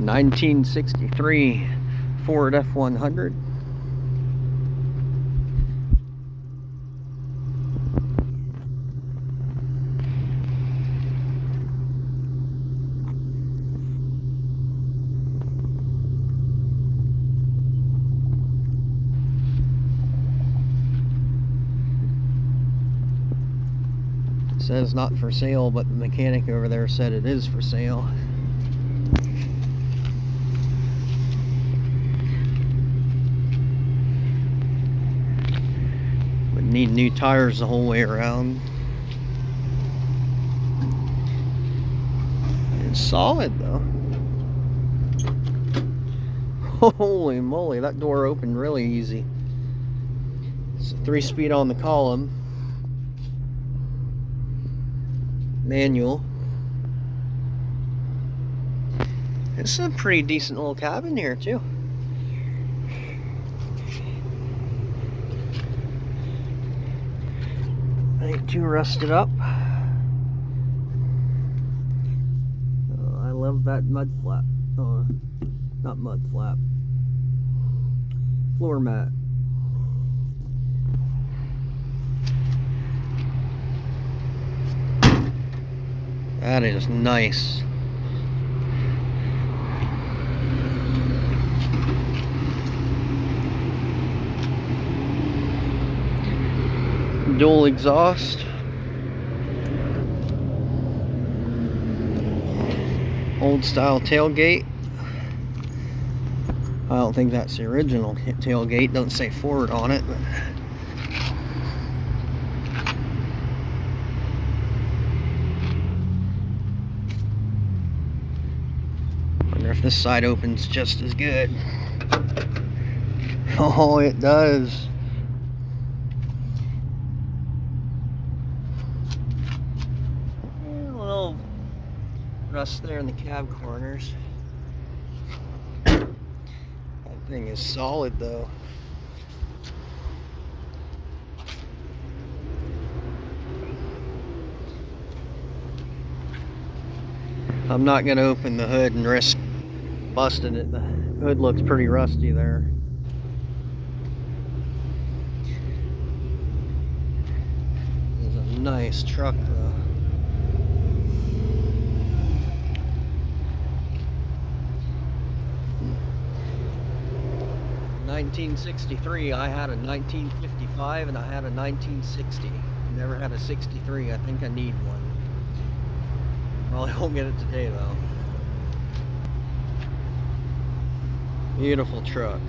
1963 Ford F100. It says not for sale, but the mechanic over there said it is for sale. Would need new tires the whole way around. It's solid though. Holy moly, that door opened really easy. It's a 3-speed on the column. Manual. It's a pretty decent little cabin here too. Ain't too rusted up. I love that mud flap. Oh, not mud flap. Floor mat. That is nice. Dual exhaust. Old style tailgate. I don't think that's the original tailgate. Don't say Ford on it, but wonder if this side opens just as good. Oh, it does. A little rust there in the cab corners. That thing is solid though. I'm not going to open the hood and risk busting it. The hood looks pretty rusty there. It's a nice truck though. In 1963, I had a 1955 and I had a 1960. Never had a 63. I think I need one. Probably won't get it today though. Beautiful truck.